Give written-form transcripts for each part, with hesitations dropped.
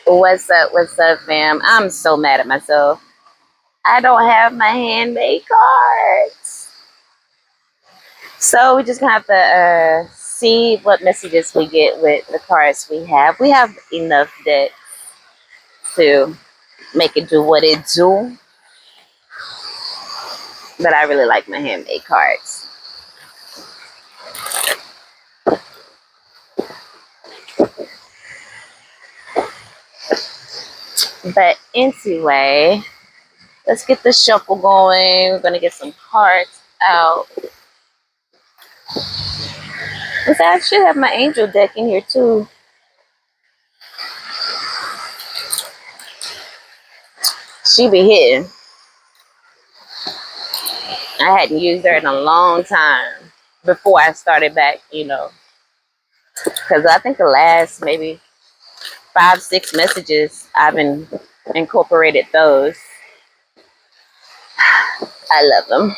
What's up? What's up, fam? I'm so mad at myself. I don't have my handmade cards. So we just gonna have to see what messages we get with the cards we have. We have enough deck to make it do what it do. But I really like my handmade cards. But anyway, let's get the shuffle going. We're gonna get some cards out. I should have my angel deck in here too. She be hitting. I hadn't used her in a long time before I started back, because I think the last maybe 5, 6 messages I've incorporated those. I love them.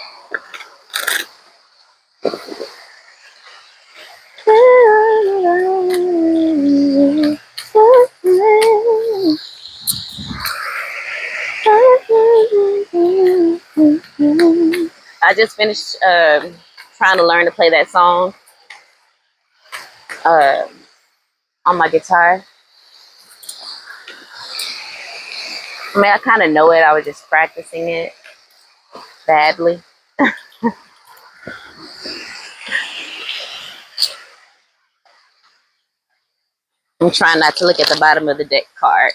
I just finished trying to learn to play that song uh, on my guitar. I mean, I kind of know it. I was just practicing it badly. I'm trying not to look at the bottom of the deck card.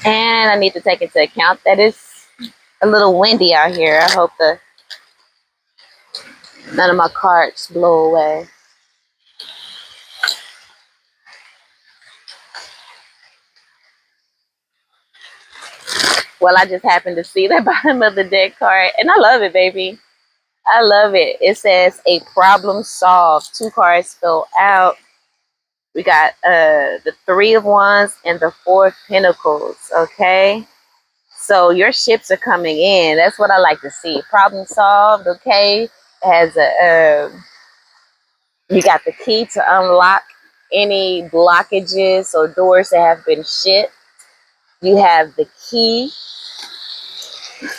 And I need to take into account that it's a little windy out here. I hope none of my cards blow away. Well, I just happened to see the bottom of the deck card, and I love it, baby. I love it. It says a problem solved. 2 cards fell out. We got the 3 of Wands and the 4 of Pentacles. Okay, so your ships are coming in. That's what I like to see. Problem solved. Okay, it has you got the key to unlock any blockages or doors that have been shut. You have the key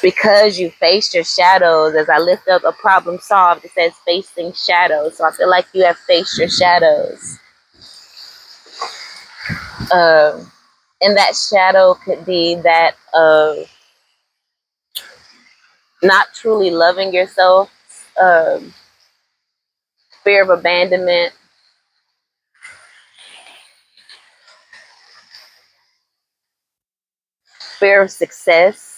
because you faced your shadows. As I lift up a problem solved, it says facing shadows. So I feel like you have faced your shadows. And that shadow could be that of not truly loving yourself, fear of abandonment, fear of success.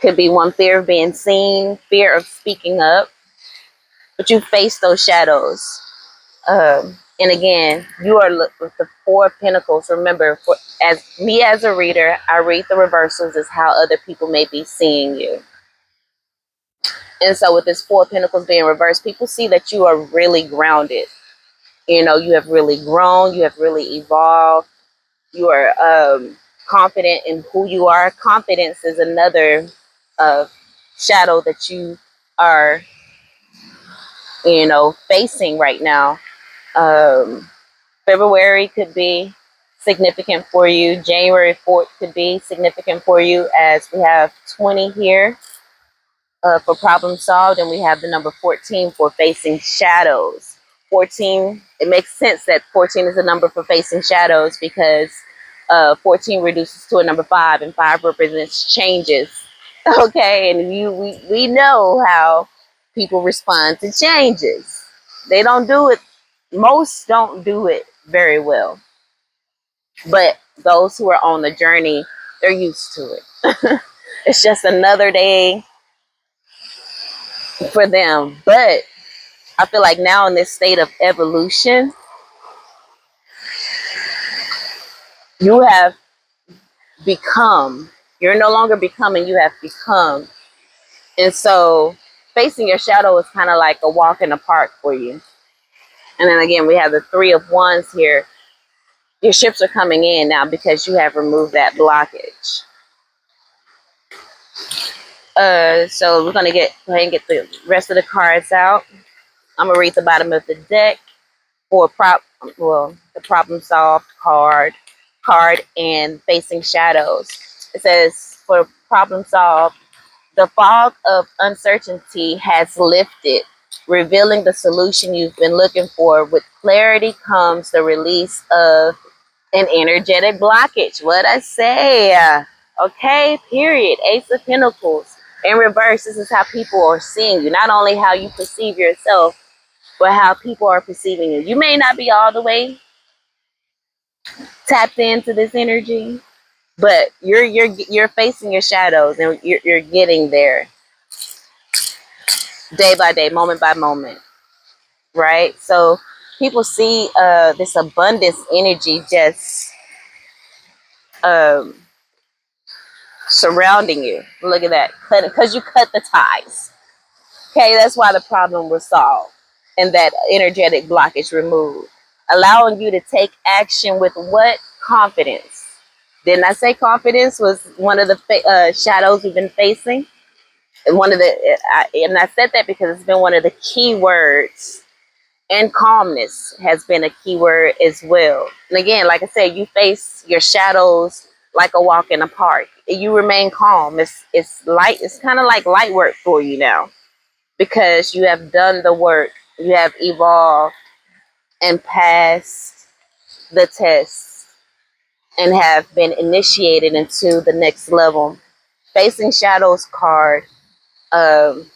Could be one, fear of being seen, fear of speaking up. But you face those shadows. And again, you are with the 4 of Pentacles. Remember, as a reader, I read the reversals as how other people may be seeing you. And so with this 4 of Pentacles being reversed, people see that you are really grounded. You have really grown. You have really evolved. You are confident in who you are. Confidence is another shadow that you are, facing right now. February could be significant for you. January 4th could be significant for you, as we have 20 here for problem solved, and we have the number 14 for facing shadows. 14, it makes sense that 14 is a number for facing shadows because 14 reduces to a number 5, and 5 represents changes. Okay, and we know how people respond to changes. They don't do it. Most don't do it very well. But those who are on the journey, they're used to it. It's just another day for them. But I feel like now in this state of evolution, you have become. You're no longer becoming, you have become. And so facing your shadow is kind of like a walk in the park for you. And then again, we have the 3 of Wands here. Your ships are coming in now because you have removed that blockage. So we're gonna go ahead and get the rest of the cards out. I'm gonna read the bottom of the deck for the problem solved card. card and facing shadows. It says for problem solved, the fog of uncertainty has lifted, revealing the solution you've been looking for. With clarity comes the release of an energetic blockage. What I say? Okay, period. Ace of Pentacles. In reverse, this is how people are seeing you. Not only how you perceive yourself, but how people are perceiving you. You may not be all the way tapped into this energy, but you're facing your shadows and you're getting there day by day, moment by moment, right? So people see this abundance energy just um, surrounding you. Look at that, because you cut the ties. Okay, that's why the problem was solved and that energetic blockage removed, allowing you to take action with what? Confidence. Didn't I say confidence was one of the shadows we've been facing? And and I said that because it's been one of the key words, and calmness has been a key word as well. And again, like I said, you face your shadows like a walk in the park. You remain calm. It's light. It's kind of like light work for you now because you have done the work. You have evolved and passed the test and have been initiated into the next level. Facing Shadows card um,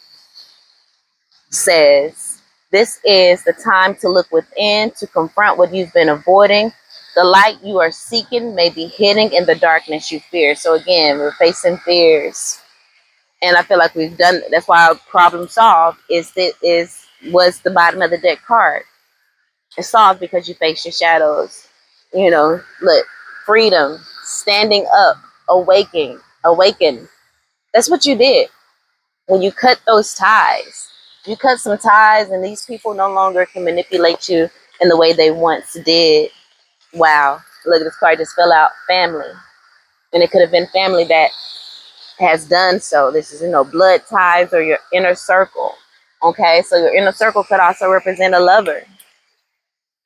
says, this is the time to look within, to confront what you've been avoiding. The light you are seeking may be hidden in the darkness you fear. So again, we're facing fears. And I feel like we've done, that's why our problem solved was the bottom of the deck card. It's solved because you face your shadows. You know, look, freedom, standing up, awaken. That's what you did when you cut those ties. You cut some ties, and these people no longer can manipulate you in the way they once did. Wow. Look, this card just fell out. Family. And it could have been family that has done so. This is, blood ties or your inner circle. Okay, so your inner circle could also represent a lover.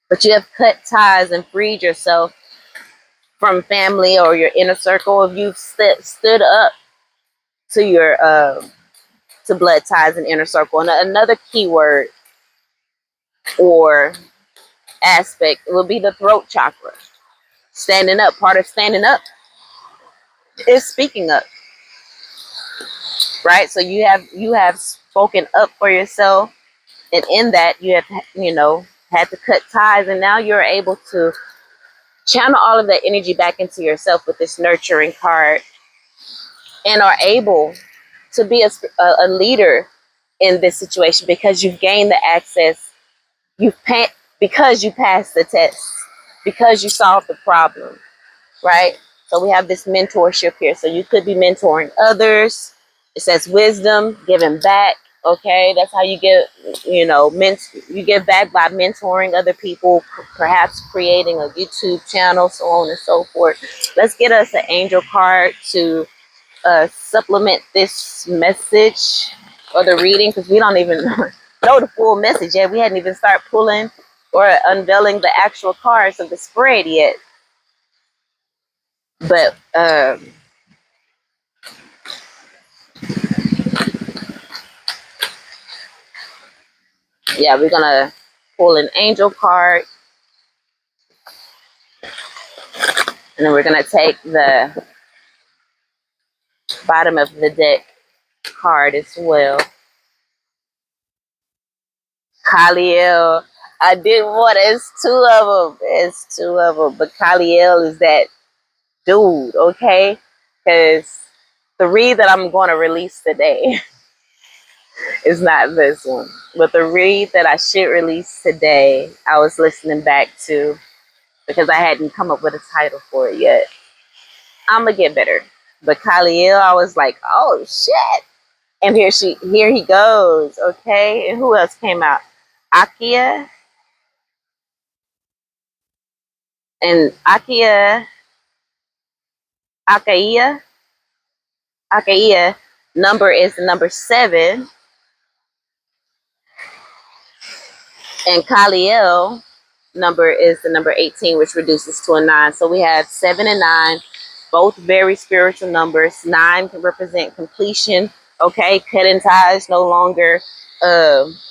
But you have cut ties and freed yourself from family or your inner circle if you've stood up to your to blood ties and inner circle. And another keyword or aspect will be the throat chakra. Standing up. Part of standing up is speaking up, right? So you have spoken up for yourself, and in that you have had to cut ties, and now you're able to channel all of that energy back into yourself with this nurturing card, and are able to be a leader in this situation because you've gained the access. Because you passed the test, because you solved the problem, right? So we have this mentorship here. So you could be mentoring others. It says wisdom, giving back. Okay, that's how you get, you give back by mentoring other people, perhaps creating a YouTube channel, so on and so forth. Let's get us an angel card to supplement this message or the reading, because we don't even know the full message yet. We hadn't even started pulling or unveiling the actual cards of the spread yet. But yeah, we're gonna pull an angel card, and then we're gonna take the bottom of the deck card as well. Kaliel. I didn't want it. It's two of them. It's two of them. But Kaliel is that dude, okay? Because the read that I'm going to release today is not this one. But the read that I should release today, I was listening back to because I hadn't come up with a title for it yet. I'm going to get better. But Kaliel, I was like, oh, shit. And here he goes, okay? And who else came out? Akia. And Akaia, number is number 7, and Kaliel number is the number 18, which reduces to a 9. So we have 7 and 9, both very spiritual numbers. 9 can represent completion, okay, cutting ties, no longer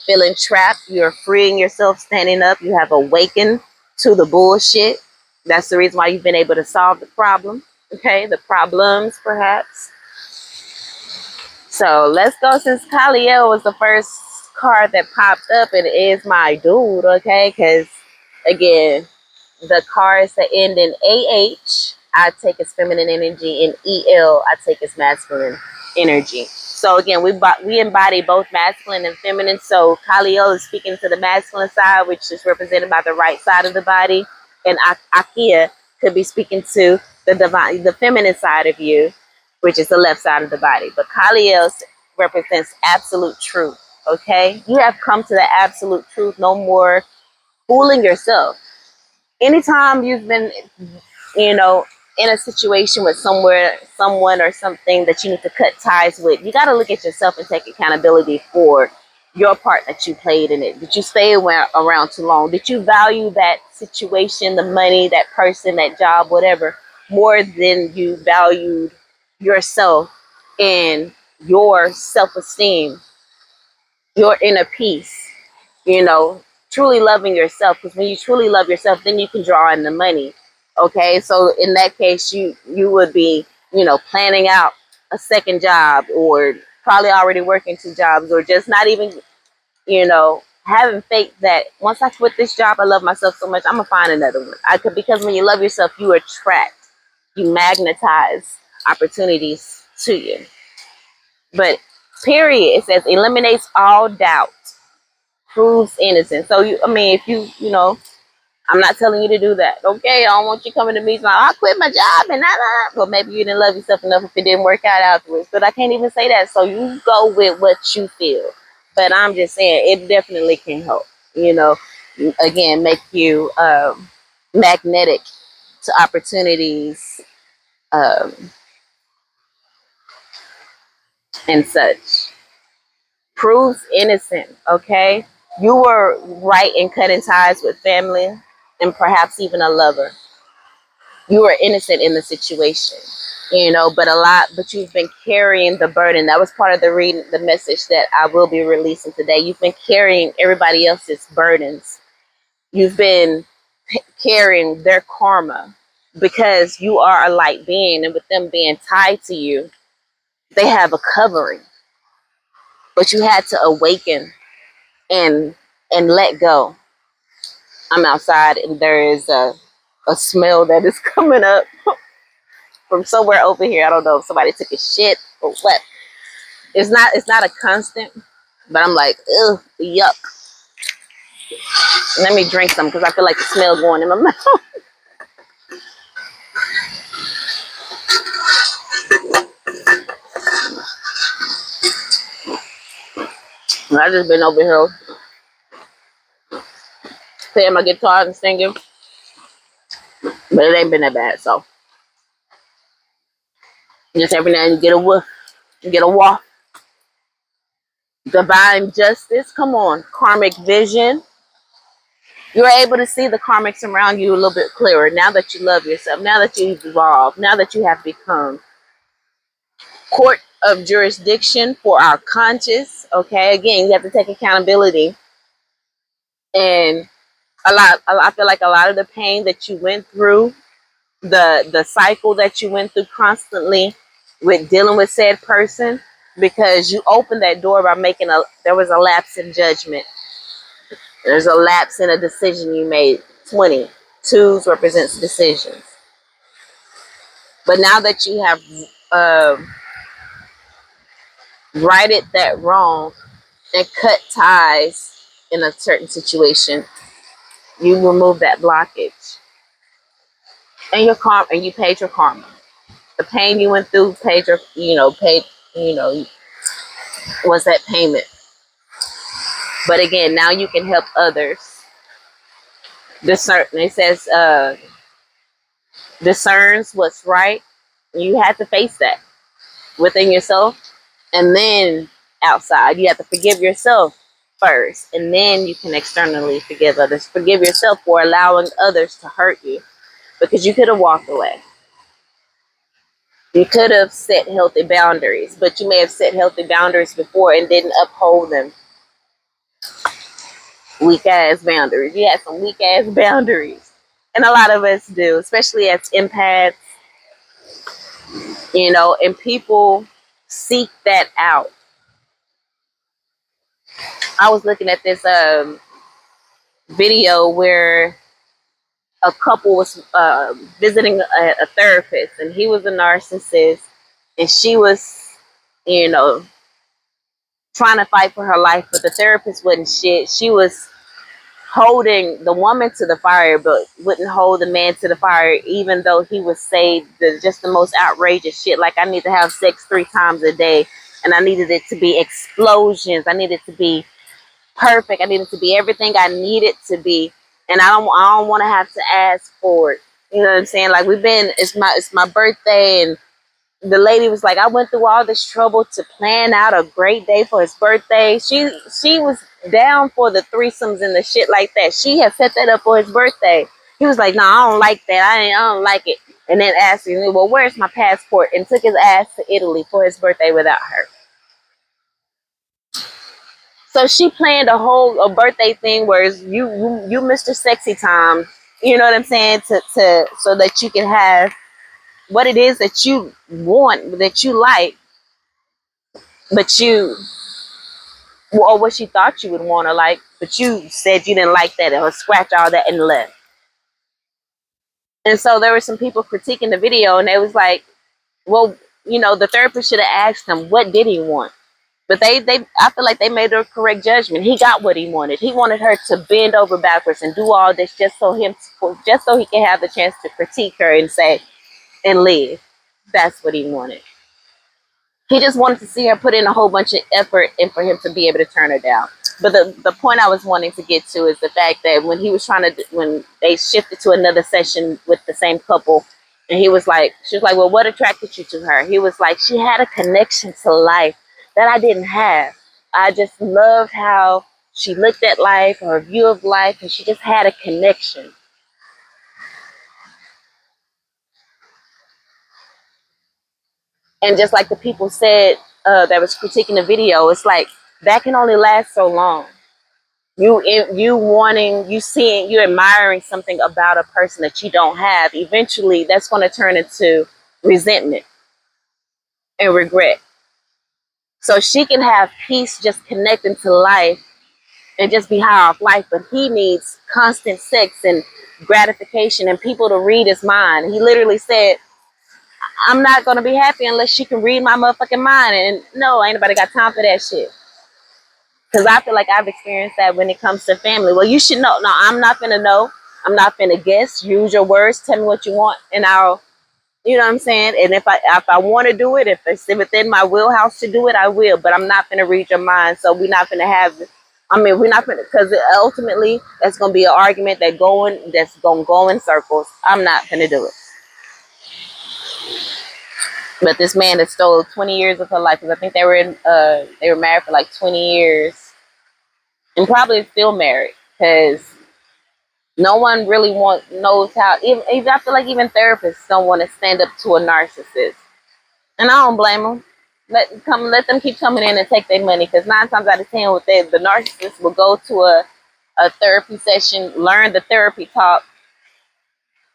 feeling trapped. You're freeing yourself, standing up. You have awakened to the bullshit. That's the reason why you've been able to solve the problem, okay, the problems perhaps. So let's go, since Kaliel was the first card that popped up, and it is my dude, okay? Because, again, the cards that end in AH, I take as feminine energy, and EL, I take as masculine energy. So, again, we embody both masculine and feminine. So, Kaliel is speaking to the masculine side, which is represented by the right side of the body. And Akia could be speaking to the feminine side of you, which is the left side of the body. But Kaliel represents absolute truth, okay? You have come to the absolute truth. No more fooling yourself. Anytime you've been, in a situation with someone or something that you need to cut ties with, you got to look at yourself and take accountability for your part that you played in it. Did you stay around too long? Did you value that situation, the money, that person, that job, whatever, more than you valued yourself and your self-esteem, your inner peace, truly loving yourself? Because when you truly love yourself, then you can draw in the money. Okay, so in that case, you would be, planning out a second job, or probably already working 2 jobs, or just not even, having faith that once I quit this job, I love myself so much, I'm gonna find another one. Because when you love yourself, you attract, you magnetize opportunities to you. But period, it says eliminates all doubt, proves innocent. So if I'm not telling you to do that. Okay, I don't want you coming to me like, I quit my job and that. But maybe you didn't love yourself enough if it didn't work out afterwards. But I can't even say that. So you go with what you feel. But I'm just saying, it definitely can help. Again, make you magnetic to opportunities um, and such. Proves innocent. Okay, you were right in cutting ties with family and perhaps even a lover. You were innocent in the situation, but you've been carrying the burden. That was part of the message that I will be releasing today. You've been carrying everybody else's burdens. You've been carrying their karma, because you are a light being, and with them being tied to you, they have a covering. But you had to awaken and let go. I'm outside, and there is a smell that is coming up from somewhere over here. I don't know if somebody took a shit or what. It's not a constant, but I'm like, ugh, yuck. Let me drink some, because I feel like the smell going in my mouth. I just been over here playing my guitar and singing, but it ain't been that bad. So just every now and then you get a whiff, you get a waft. Divine justice, come on, karmic vision. You're able to see the karmics around you a little bit clearer now that you love yourself, now that you've evolved, now that you have become court of jurisdiction for our conscious. Okay, again, you have to take accountability. And I feel like a lot of the pain that you went through, the cycle that you went through constantly with dealing with said person, because you opened that door by there was a lapse in judgment. There's a lapse in a decision you made. 20 twos represents decisions. But now that you have righted that wrong and cut ties in a certain situation, you remove that blockage, and your karma, and you paid your karma. The pain you went through was that payment. But again, now you can help others discern. It says discerns what's right. You have to face that within yourself, and then outside, you have to forgive yourself first, and then you can externally forgive others. Forgive yourself for allowing others to hurt you, because you could have walked away. You could have set healthy boundaries, but you may have set healthy boundaries before and didn't uphold them. Weak ass boundaries. You had some weak ass boundaries. And a lot of us do, especially as empaths, and people seek that out. I was looking at this video where a couple was visiting a therapist, and he was a narcissist, and she was, you know, trying to fight for her life, but the therapist wasn't shit. She was holding the woman to the fire, but wouldn't hold the man to the fire, even though he would say just the most outrageous shit, like, I need to have sex 3 times a day, and I needed it to be explosions. I needed it to be perfect. I needed to be everything I needed to be, and I don't want to have to ask for it. You know what I'm saying? Like, it's my birthday, and the lady was like, I went through all this trouble to plan out a great day for his birthday. She was down for the threesomes and the shit like that. She had set that up for his birthday. He was like, no, I don't like that. I don't like it. And then asked me, well, where's my passport? And took his ass to Italy for his birthday without her. So she planned a birthday thing where you Mr. Sexy Time. You know what I'm saying? To so that you can have what it is that you want, that you like, but or what she thought you would want or like, but you said you didn't like that, or scratch all that and left. And so there were some people critiquing the video, and they was like, well, the therapist should have asked him, what did he want? But I feel like they made a correct judgment. He got what he wanted. He wanted her to bend over backwards and do all this just so he can have the chance to critique her and say, and live. That's what he wanted. He just wanted to see her put in a whole bunch of effort and for him to be able to turn her down. But the point I was wanting to get to is the fact that when they shifted to another session with the same couple, and she was like, well, what attracted you to her? He was like, she had a connection to life that I didn't have. I just loved how she looked at life, her view of life, and she just had a connection. And just like the people said that was critiquing the video, it's like, that can only last so long. You admiring something about a person that you don't have, eventually that's going to turn into resentment and regret. So she can have peace just connecting to life and just be high off life, but he needs constant sex and gratification and people to read his mind. He literally said, I'm not going to be happy unless she can read my motherfucking mind. And no, ain't nobody got time for that shit. Because I feel like I've experienced that when it comes to family. Well, you should know. No, I'm not going to know. I'm not going to guess. Use your words. Tell me what you want. And I'll, you know what I'm saying? And if I want to do it, if it's within my wheelhouse to do it, I will. But I'm not going to read your mind. So we're not going to have, we're not going to, because ultimately that's going to be an argument that's going to go in circles. I'm not going to do it. But this man that stole 20 years of her life, because I think they were married for like 20 years, and probably still married, because no one really knows how. Even I feel like even therapists don't want to stand up to a narcissist, and I don't blame them. Let them keep coming in and take their money, because 9 times out of 10, the narcissist will go to a therapy session, learn the therapy talk,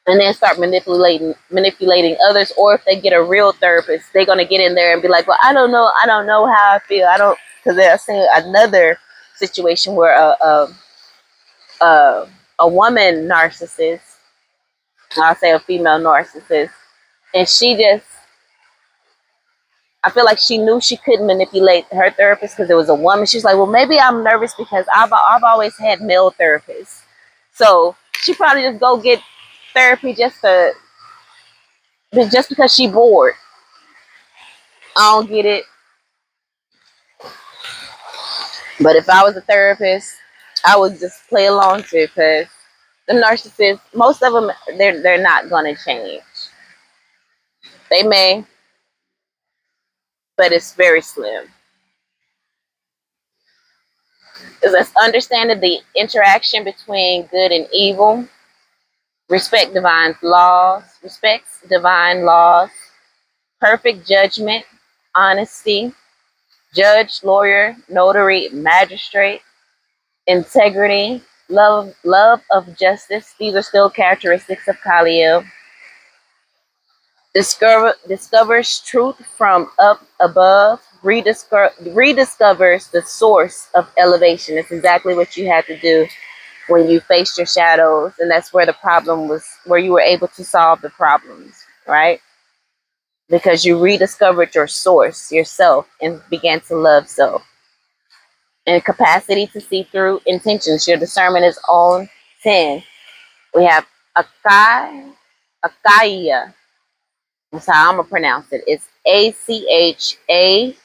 and then start manipulating others. Or if they get a real therapist, they're gonna get in there and be like, well, I don't know how I feel. I don't, because they're seeing another situation where a woman narcissist, I'll say a female narcissist, and I feel like she knew she couldn't manipulate her therapist because it was a woman. She's like, well, maybe I'm nervous because I've always had male therapists, so she probably just go get therapy just because she bored. I don't get it. But if I was a therapist, I would just play along too, because the narcissists, most of them, they're not gonna change. They may, but it's very slim. It says understanding the interaction between good and evil, respects divine laws, perfect judgment, honesty, judge, lawyer, notary, magistrate, integrity, love of justice. These are still characteristics of Khalil. Discovers truth from up above, rediscovers the source of elevation. It's exactly what you had to do when you faced your shadows, and that's where the problem was, where you were able to solve the problems, right? Because you rediscovered your source, yourself, and began to love self. And capacity to see through intentions. Your discernment is on 10. We have Akai, Akaya. That's how I'm gonna pronounce it. It's Achaiah.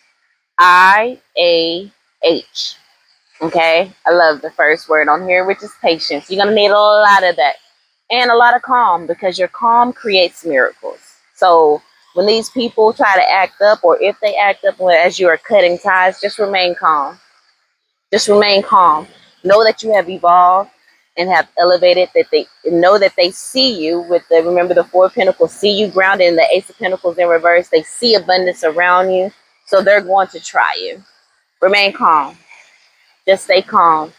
Okay, I love the first word on here, which is patience. You're gonna need a lot of that and a lot of calm, because your calm creates miracles. So when these people try to act up, or if they act up as you are cutting ties, just remain calm. Just remain calm. Know that you have evolved and have elevated, that they know that they see you with the, remember the Four of Pentacles, see you grounded in the Ace of Pentacles in reverse. They see abundance around you. So they're going to try you. Remain calm. Just stay calm.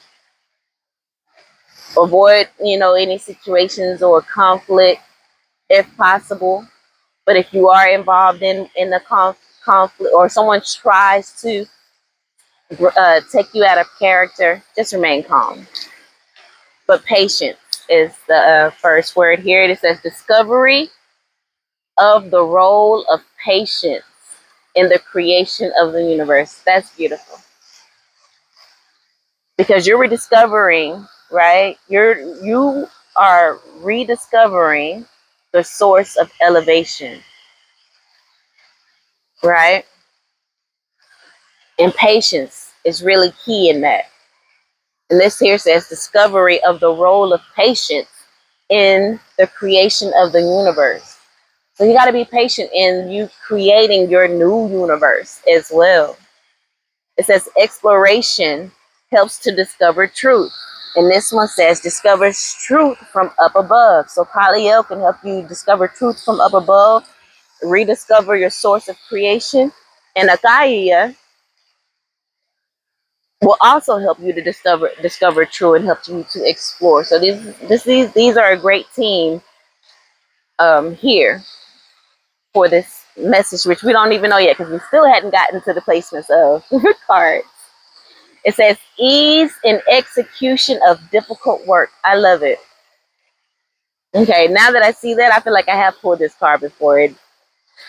Avoid, any situations or conflict if possible. But if you are involved in the conflict, or someone tries to take you out of character, just remain calm. But patience is the first word here. It says discovery of the role of patience in the creation of the universe. That's beautiful, because you're rediscovering, right? You are rediscovering the source of elevation, right? And patience is really key in that. And this here says discovery of the role of patience in the creation of the universe. So you got to be patient in you creating your new universe as well. It says exploration helps to discover truth. And this one says discovers truth from up above. So Kaliel can help you discover truth from up above, rediscover your source of creation. And Akaya will also help you to discover truth and help you to explore. So these are a great team here for this message, which we don't even know yet because we still hadn't gotten to the placements of cards. It says ease in execution of difficult work. I love it. Okay, now that I see that, I feel like I have pulled this card before it.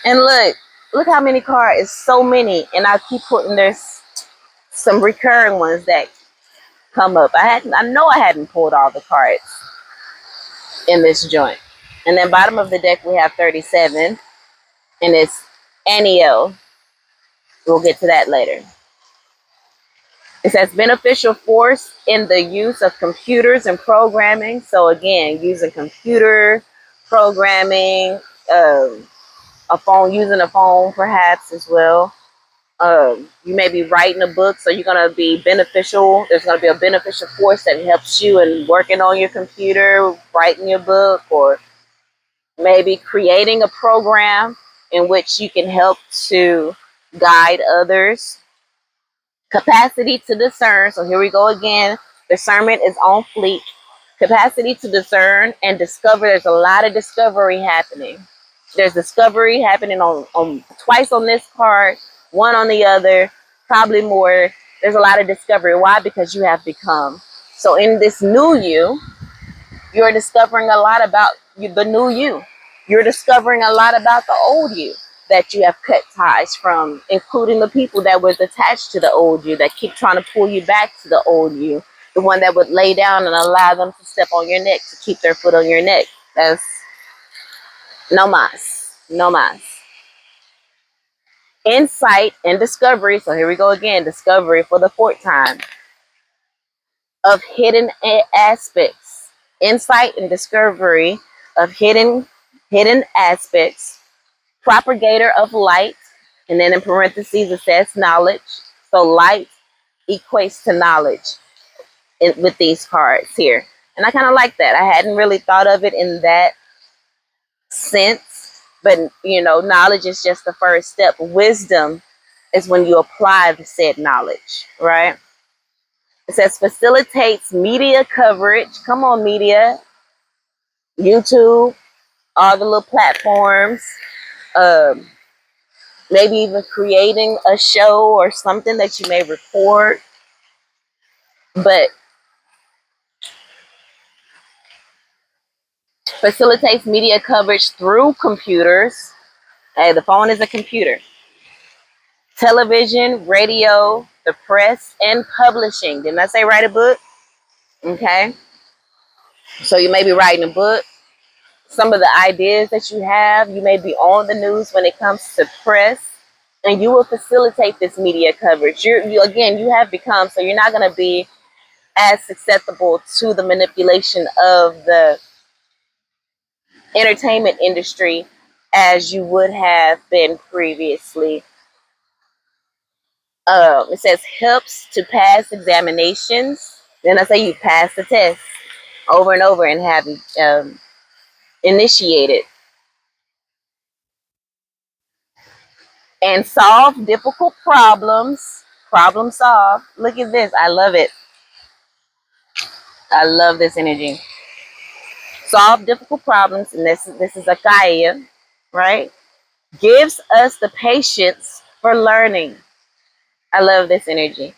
And look how many cards. It's so many, and I keep putting, there's some recurring ones that come up. I know I hadn't pulled all the cards in this joint. And then bottom of the deck we have 37, and it's Aniel. We'll get to that later. It says beneficial force in the use of computers and programming. So again, using computer programming, using a phone perhaps as well. You may be writing a book, so you're going to be beneficial. There's going to be a beneficial force that helps you in working on your computer, writing your book, or maybe creating a program in which you can help to guide others. Capacity to discern. So here we go again. Discernment is on fleek. Capacity to discern and discover. There's a lot of discovery happening. There's discovery happening on twice on this card, one on the other, probably more. There's a lot of discovery. Why? Because you have become. So in this new you, you're discovering a lot about the new you. You're discovering a lot about the old you that you have cut ties from, including the people that was attached to the old you that keep trying to pull you back to the old you, the one that would lay down and allow them to step on your neck, to keep their foot on your neck. That's no mas. No mas. Insight and discovery. So here we go again. Discovery for the fourth time of hidden aspects. Insight and discovery of hidden aspects. Propagator of light. And then in parentheses it says knowledge. So light equates to knowledge with these cards here. And I kind of like that. I hadn't really thought of it in that sense, but knowledge is just the first step. Wisdom is when you apply the said knowledge, right? It says facilitates media coverage. Come on, media. YouTube, all the little platforms. Um, Maybe even creating a show or something that you may record. But facilitates media coverage through computers. Hey, the phone is a computer. Television, radio, the press, and publishing. Didn't I say write a book? Okay. So you may be writing a book. Some of the ideas that you have, you may be on the news when it comes to press, and you will facilitate this media coverage. You have become, so you're not going to be as susceptible to the manipulation of the entertainment industry as you would have been previously. It says helps to pass examinations. Then I say you pass the test over and over and have initiated and solve difficult problems. Problem solve. Look at this. I love it. I love this energy. Solve difficult problems, and this is a Gaia, right? Gives us the patience for learning. I love this energy.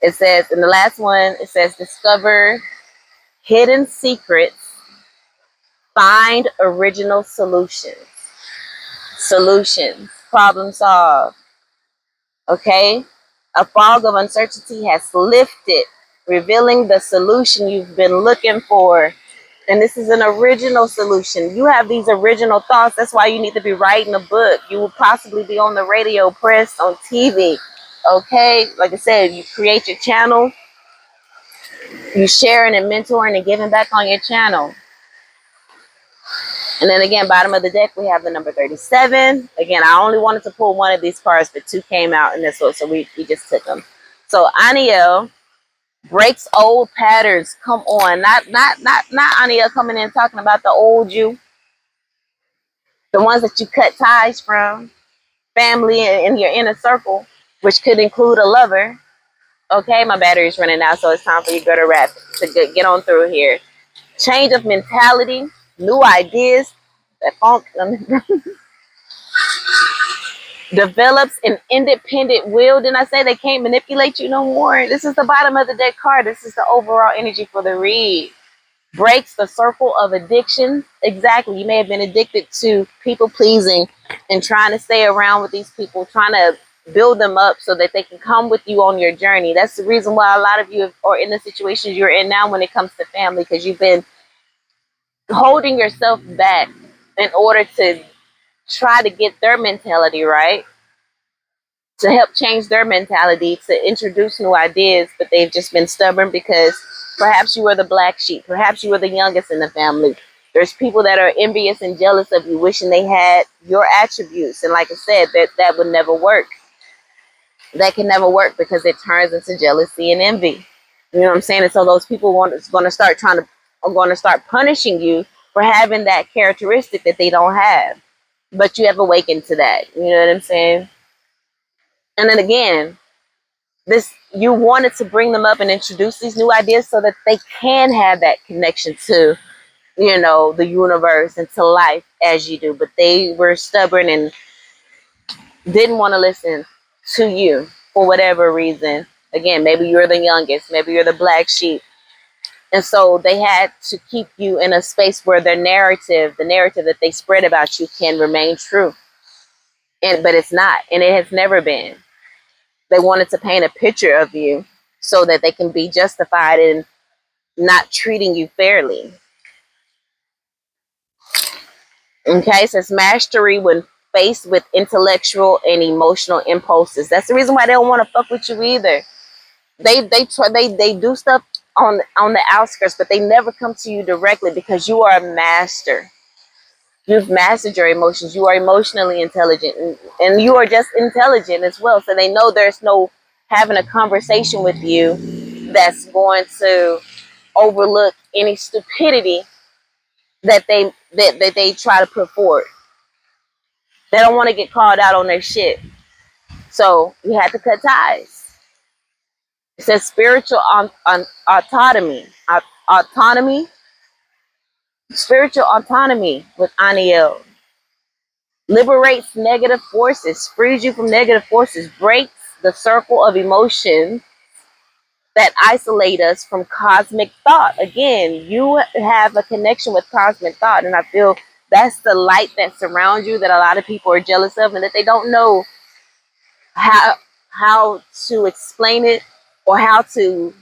It says in the last one, it says discover hidden secrets, find original solutions. Solutions. Problem solve. Okay? A fog of uncertainty has lifted, revealing the solution you've been looking for. And this is an original solution. You have these original thoughts. That's why you need to be writing a book. You will possibly be on the radio, press, on TV. Okay? Like I said, you create your channel. You sharing and mentoring and giving back on your channel. And then again, bottom of the deck, we have the number 37. Again, I only wanted to pull one of these cards, but two came out in this one, so we just took them. So Aniel breaks old patterns. Come on, not Aniel coming in talking about the old you, the ones that you cut ties from, family in your inner circle, which could include a lover. Okay, my battery's running out, so it's time for you to go to wrap to get on through here. Change of mentality, new ideas. That funk develops an independent will. Didn't I say they can't manipulate you no more? This is the bottom of the deck card. This is the overall energy for the read. Breaks the circle of addiction. Exactly. You may have been addicted to people pleasing and trying to stay around with these people, trying to build them up so that they can come with you on your journey. That's the reason why a lot of you are in the situations you're in now when it comes to family, because you've been holding yourself back in order to try to get their mentality right, to help change their mentality, to introduce new ideas, but they've just been stubborn because perhaps you were the black sheep, perhaps you were the youngest in the family. There's people that are envious and jealous of you, wishing they had your attributes. And like I said, that would never work. That can never work because it turns into jealousy and envy. You know what I'm saying? And so those people are going to start punishing you for having that characteristic that they don't have. But you have awakened to that. You know what I'm saying? And then again, you wanted to bring them up and introduce these new ideas so that they can have that connection to, the universe and to life as you do. But they were stubborn and didn't want to listen to you for whatever reason. Again, maybe you're the youngest, maybe you're the black sheep. And so they had to keep you in a space where the narrative that they spread about you can remain true. But it's not, and it has never been. They wanted to paint a picture of you so that they can be justified in not treating you fairly. Okay, it says mastery when faced with intellectual and emotional impulses. That's the reason why they don't want to fuck with you either. They do stuff on the outskirts, but they never come to you directly because you are a master. You've mastered your emotions. You are emotionally intelligent, and you are just intelligent as well. So they know there's no having a conversation with you that's going to overlook any stupidity that they try to put forward. They don't want to get called out on their shit. So you had to cut ties. It says spiritual autonomy. Autonomy. Spiritual autonomy with Aniel. Liberates negative forces. Frees you from negative forces. Breaks the circle of emotion that isolate us from cosmic thought. Again, you have a connection with cosmic thought, and I feel that's the light that surrounds you that a lot of people are jealous of, and that they don't know how to explain it or how to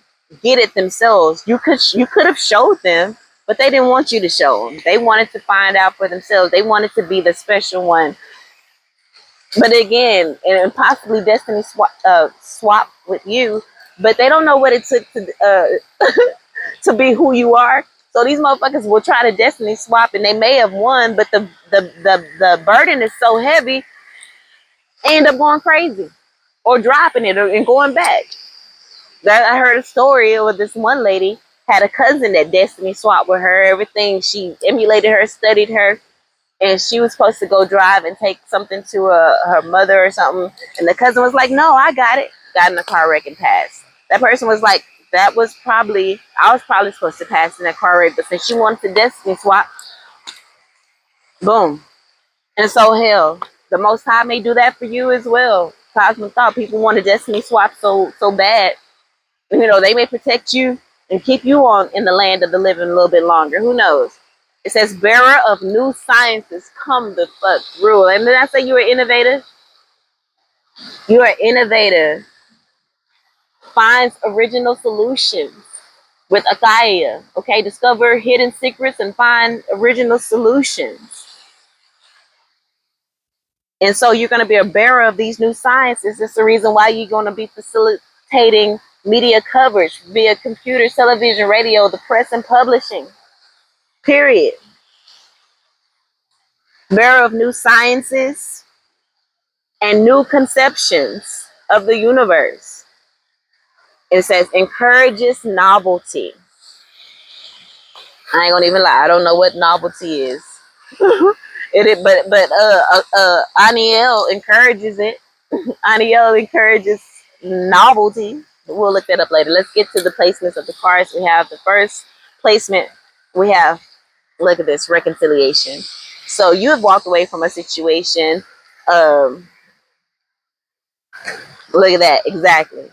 get it themselves. You could have showed them, but they didn't want you to show them. They wanted to find out for themselves. They wanted to be the special one. But again, and possibly destiny swap with you, but they don't know what it took to be who you are. So these motherfuckers will try to destiny swap, and they may have won, but the burden is so heavy, they end up going crazy or dropping it and going back. I heard a story with this one lady had a cousin that destiny swapped with her. Everything, she emulated her, studied her, and she was supposed to go drive and take something to her mother or something. And the cousin was like, "No, I got it." Got in a car wreck and passed. That person was like, I was probably supposed to pass in that car wreck, but since she wanted to destiny swap, boom. And so hell, the Most High may do that for you as well. Cosmic thought. People want to destiny swap so bad. You know, they may protect you and keep you on in the land of the living a little bit longer. Who knows? It says, bearer of new sciences, come the fuck through. And did I say you were innovative? You are innovative. Finds original solutions with Akaya. Okay, discover hidden secrets and find original solutions. And so you're going to be a bearer of these new sciences. That's the reason why you're going to be facilitating media coverage via computer, television, radio, the press, and publishing. Period. Bearer of new sciences and new conceptions of the universe. It says encourages novelty. I ain't gonna even lie. I don't know what novelty is. But Aniel encourages it. Aniel encourages novelty. We'll look that up later. Let's get to the placements of the cards. We have the first placement. We have, look at this, reconciliation. So you have walked away from a situation. Look at that, exactly.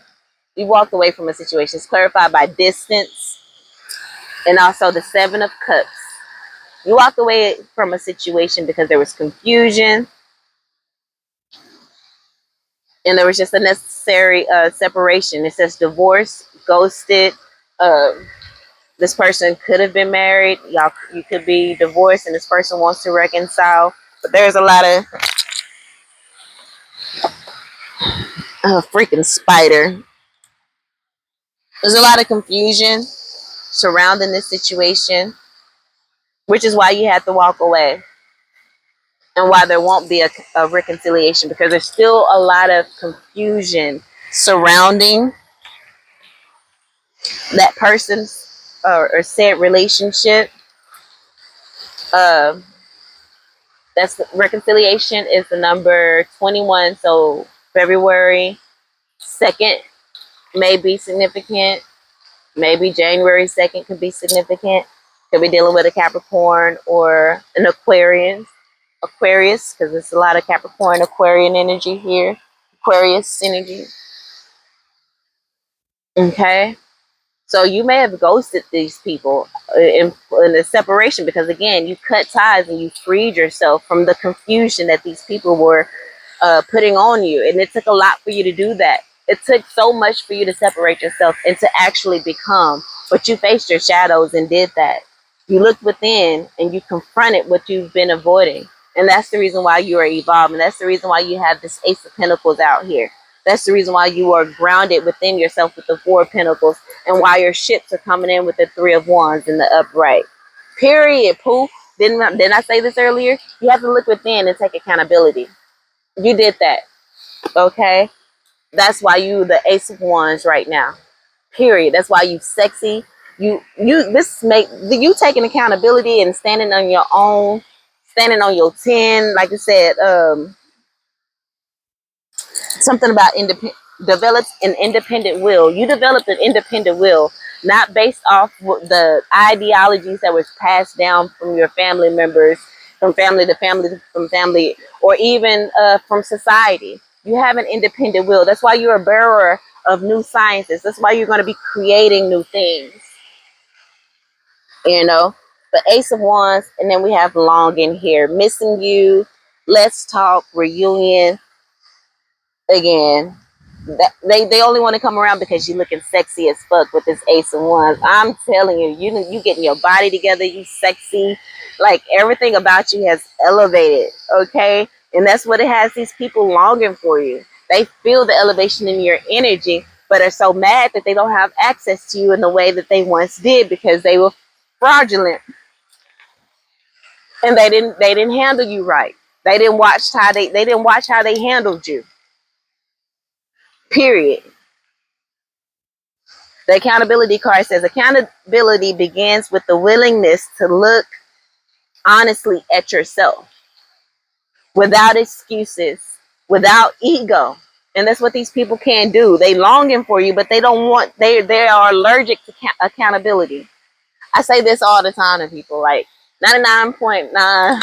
You walked away from a situation. It's clarified by distance and also the Seven of Cups. You walked away from a situation because there was confusion and there was just a necessary separation. It says divorce, ghosted. This person could have been married. You could be divorced and this person wants to reconcile. But there's a lot of freaking spider. There's a lot of confusion surrounding this situation, which is why you had to walk away and why there won't be a reconciliation, because there's still a lot of confusion surrounding that person's or said relationship. That's reconciliation is the number 21. So February 2nd may be significant. Maybe January 2nd could be significant. Could be dealing with a Capricorn or an Aquarius, because there's a lot of Capricorn, Aquarian energy here. Aquarius energy. Okay. So you may have ghosted these people in the separation because, again, you cut ties and you freed yourself from the confusion that these people were putting on you. And it took a lot for you to do that. It took so much for you to separate yourself and to actually become. But you faced your shadows and did that. You looked within and you confronted what you've been avoiding. And that's the reason why you are evolving. That's the reason why you have this Ace of Pentacles out here. That's the reason why you are grounded within yourself with the Four of Pentacles, and why your ships are coming in with the Three of Wands in the upright. Period. Pooh. Didn't I say this earlier? You have to look within and take accountability. You did that. Okay? That's why you the Ace of Wands right now. Period. That's why you sexy. This make you taking accountability and standing on your own, standing on your 10. Like I said, something about developed an independent will. You developed an independent will, not based off the ideologies that was passed down from your family members, from family to family, from family, or even from society. You have an independent will. That's why you're a bearer of new sciences. That's why you're going to be creating new things. You know, the Ace of Wands, and then we have longing here, missing you. Let's talk reunion again. They only want to come around because you're looking sexy as fuck with this Ace of Wands. I'm telling you, you getting your body together, you sexy, like everything about you has elevated, okay? And that's what it has these people longing for you. They feel the elevation in your energy, but are so mad that they don't have access to you in the way that they once did because they were fraudulent and they didn't handle you right. They didn't watch how they handled you. Period. The accountability card says accountability begins with the willingness to look honestly at yourself without excuses, without ego. And that's what these people can't do. They longing for you, but they don't want, they are allergic to accountability. I say this all the time to people, like 99.9,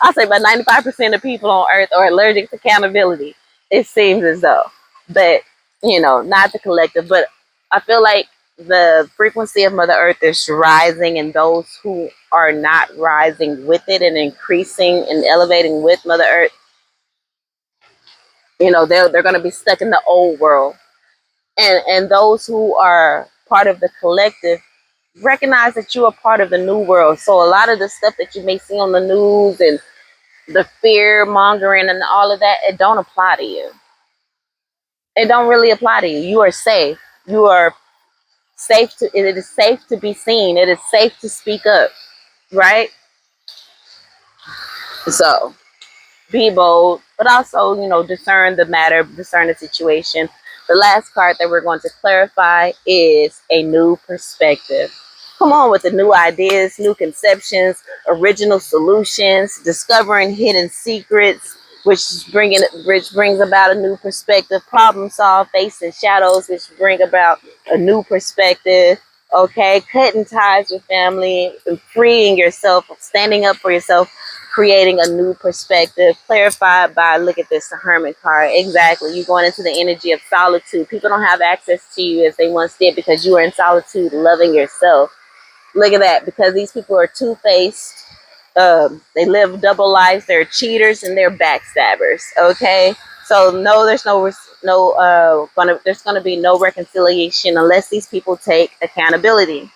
I'll say about 95% of people on earth are allergic to accountability. It seems as though, but not the collective, but I feel like the frequency of Mother Earth is rising, and those who are not rising with it and increasing and elevating with Mother Earth, they're going to be stuck in the old world. And those who are part of the collective recognize that you are part of the new world. So a lot of the stuff that you may see on the news and the fear mongering and all of that, it don't apply to you. It don't really apply to you. You are safe. You are safe to, it is safe to be seen. It is safe to speak up, right? So be bold, but also, discern the matter, discern the situation. The last card that we're going to clarify is a new perspective. Come on with the new ideas, new conceptions, original solutions, discovering hidden secrets, which brings about a new perspective. Problem solve, facing shadows, which bring about a new perspective. Okay, cutting ties with family, freeing yourself, standing up for yourself, creating a new perspective, clarified by, look at this, the Hermit card. Exactly. You're going into the energy of solitude. People don't have access to you as they once did because you were in solitude, loving yourself. Look at that. Because these people are two-faced. They live double lives. They're cheaters and they're backstabbers. Okay. So no, there's there's gonna be no reconciliation unless these people take accountability.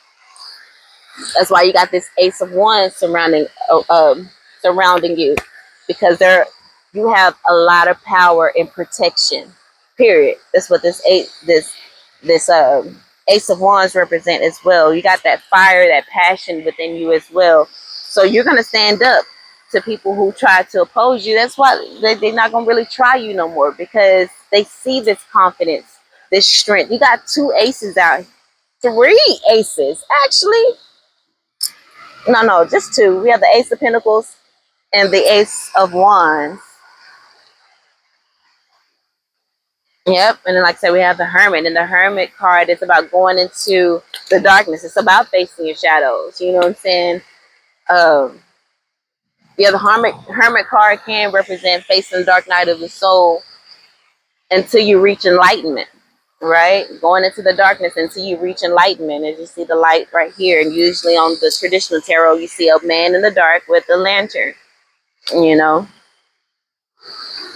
That's why you got this Ace of Wands surrounding you, because you have a lot of power and protection. Period. That's what this Ace of Wands represent as well. You got that fire, that passion within you as well. So you're gonna stand up to people who try to oppose you. That's why they're not gonna really try you no more, because they see this confidence, this strength. You got two aces out, three aces actually. No, just two. We have the Ace of Pentacles and the Ace of Wands. Yep. And then, like I said, we have the Hermit. And the Hermit card is about going into the darkness. It's about facing your shadows. You know what I'm saying? Um, yeah, the Hermit card can represent facing the dark night of the soul until you reach enlightenment, right? Going into the darkness until you reach enlightenment. As you see the light right here. And usually on the traditional tarot, you see a man in the dark with a lantern, you know.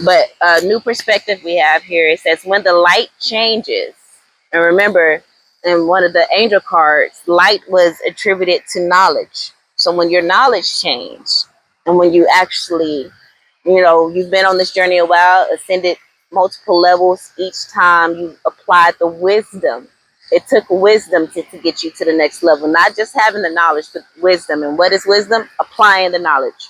But a new perspective we have here, it says when the light changes, and remember, in one of the angel cards, light was attributed to knowledge. So when your knowledge changed, and when you actually, you've been on this journey a while, ascended multiple levels, each time you applied the wisdom. It took wisdom to get you to the next level, not just having the knowledge, but wisdom. And what is wisdom? Applying the knowledge.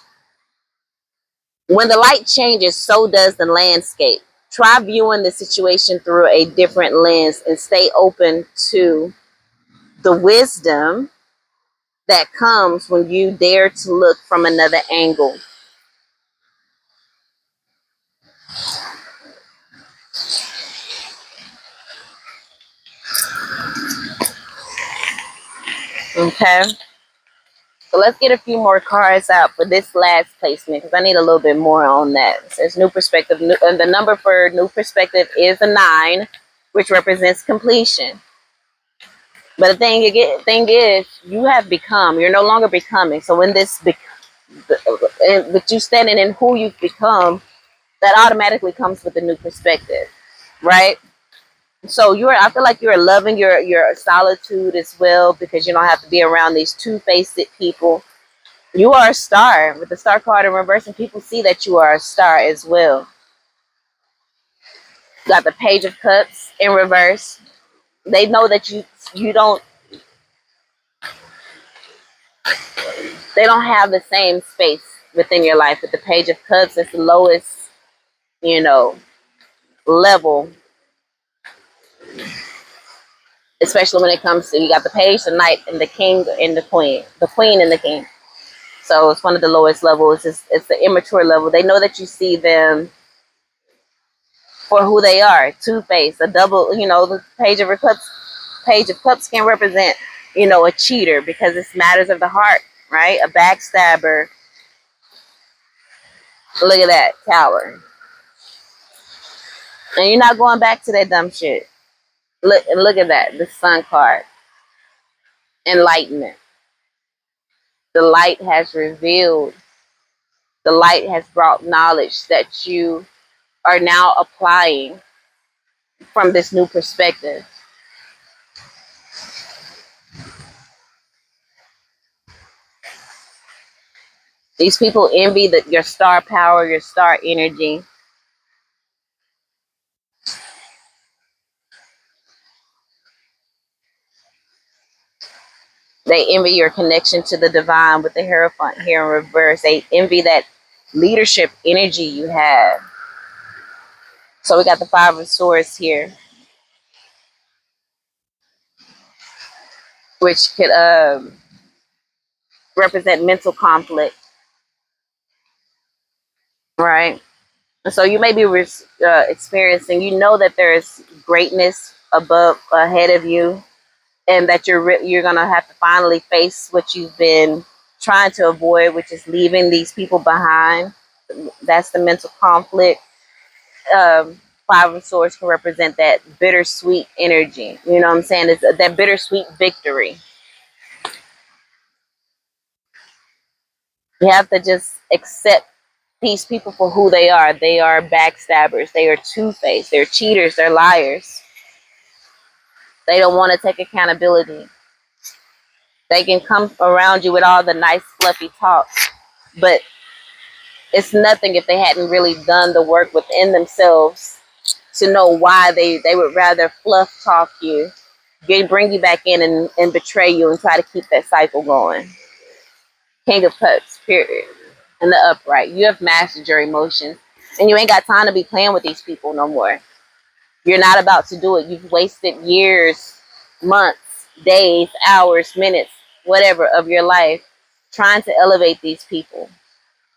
When the light changes, so does the landscape. try viewing the situation through a different lens and stay open to the wisdom that comes when you dare to look from another angle. Okay, so let's get a few more cards out for this last placement because I need a little bit more on that. It says new perspective, and the number for new perspective is a 9, which represents completion. But the thing is, you have become. You're no longer becoming. So when with you standing in who you've become, that automatically comes with a new perspective, right? So I feel like you're loving your solitude as well because you don't have to be around these two-faced people. You are a star with the star card in reverse, and people see that you are a star as well. Got the Page of Cups in reverse. They know that you don't. They don't have the same space within your life. With the Page of Cups, it's the lowest, you know, level, especially when it comes to, you got the Page, the Knight, and the King and the Queen and the King. So it's one of the lowest levels. It's the immature level. They know that you see them for who they are, two-faced, a double. The Page of Cups can represent, a cheater because it's matters of the heart, right? A backstabber. Look at that Tower, and you're not going back to that dumb shit. Look at that, the Sun card, enlightenment. The light has revealed. The light has brought knowledge that you are now applying from this new perspective. These people envy your star power, your star energy. They envy your connection to the divine with the Hierophant here in reverse. They envy that leadership energy you have. So we got the Five of Swords here, which could represent mental conflict, right? And so you may be experiencing, that there is greatness ahead of you, and that you're gonna have to finally face what you've been trying to avoid, which is leaving these people behind. That's the mental conflict. Five of Swords can represent that bittersweet energy. You know what I'm saying? It's that bittersweet victory. You have to just accept these people for who they are. They are backstabbers. They are two-faced. They're cheaters. They're liars. They don't want to take accountability. They can come around you with all the nice, fluffy talk, but it's nothing if they hadn't really done the work within themselves to know why they would rather fluff talk you, bring you back in and betray you and try to keep that cycle going. King of Cups, period. And the upright. You have mastered your emotions, and you ain't got time to be playing with these people no more. You're not about to do it. You've wasted years, months, days, hours, minutes, whatever of your life trying to elevate these people,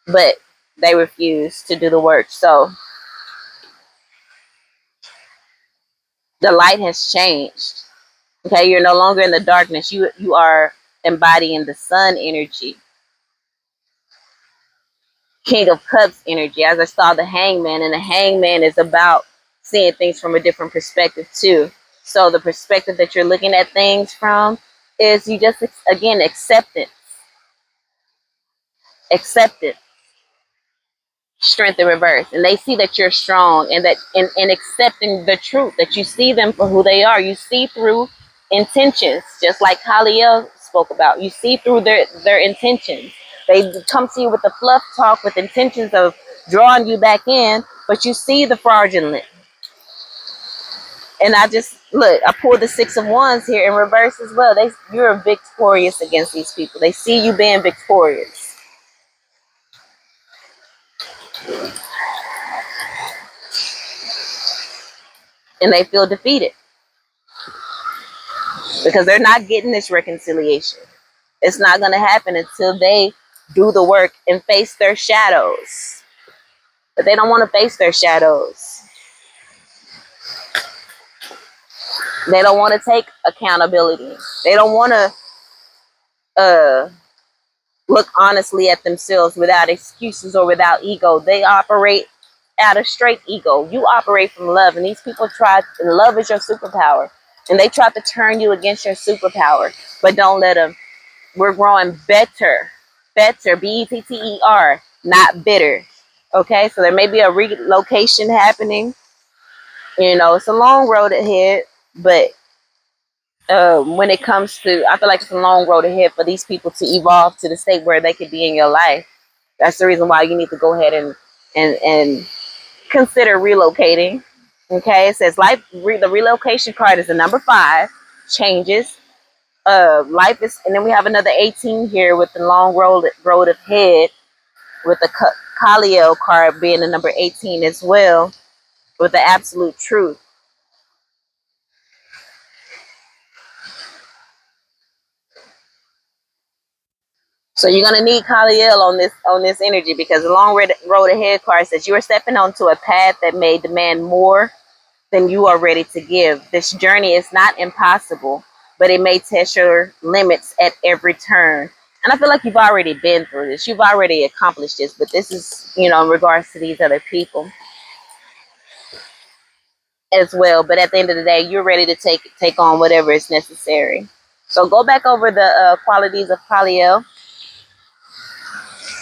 but they refuse to do the work. So the light has changed. Okay, you're no longer in the darkness. You are embodying the sun energy, King of Cups energy. As I saw the Hangman, and the Hangman is about seeing things from a different perspective too. So the perspective that you're looking at things from is you just, again, acceptance, strength in reverse, and they see that you're strong, and that in accepting the truth, that you see them for who they are. You see through intentions, just like Kaliel spoke about. You see through their intentions. They come to you with the fluff talk with intentions of drawing you back in, but you see the fraudulent. And I pulled the Six of Wands here in reverse as well. You're victorious against these people. They see you being victorious. and they feel defeated because they're not getting this reconciliation. It's not going to happen until they do the work and face their shadows. But they don't want to face their shadows. They don't want to take accountability. They don't want to look honestly at themselves without excuses or without ego. They operate out of straight ego. You operate from love, and these people love is your superpower, and they try to turn you against your superpower, but don't let them. We're growing better, better, not bitter. Okay, so there may be a relocation happening. You know, it's a long road ahead, but when it comes to, I feel like it's a long road ahead for these people to evolve to the state where they could be in your life. That's the reason why you need to go ahead and consider relocating. Okay, it says the relocation card is the number 5, changes. Life is, and then we have another 18 here with the long road ahead, with the Kaliel card being the number 18 as well, with the absolute truth. So you're gonna need Kaliel on this energy, because the long road ahead card says you are stepping onto a path that may demand more than you are ready to give. This journey is not impossible, but it may test your limits at every turn. And I feel like you've already been through this. You've already accomplished this, but this is, you know, in regards to these other people as well. But at the end of the day, you're ready to take on whatever is necessary. So go back over the qualities of Kaliel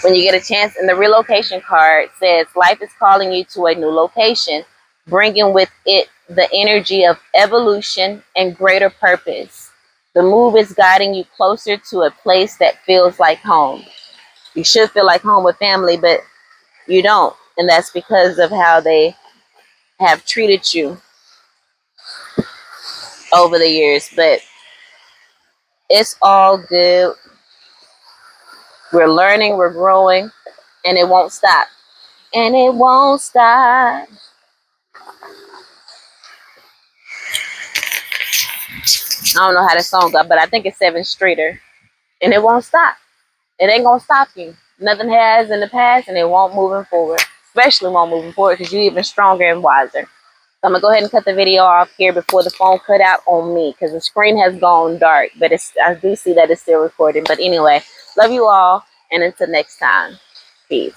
when you get a chance. And the relocation card says life is calling you to a new location, bringing with it the energy of evolution and greater purpose. The move is guiding you closer to a place that feels like home. You should feel like home with family, but you don't. And that's because of how they have treated you over the years. But it's all good. We're learning, we're growing, and it won't stop. And it won't stop. I don't know how the song goes, but I think it's 7th Streeter. And it won't stop. It ain't gonna stop you. Nothing has in the past, and it won't moving forward. Especially won't moving forward, because you're even stronger and wiser. So I'm gonna go ahead and cut the video off here before the phone cut out on me, because the screen has gone dark. But I do see that it's still recording. But anyway, love you all, and until next time, peace.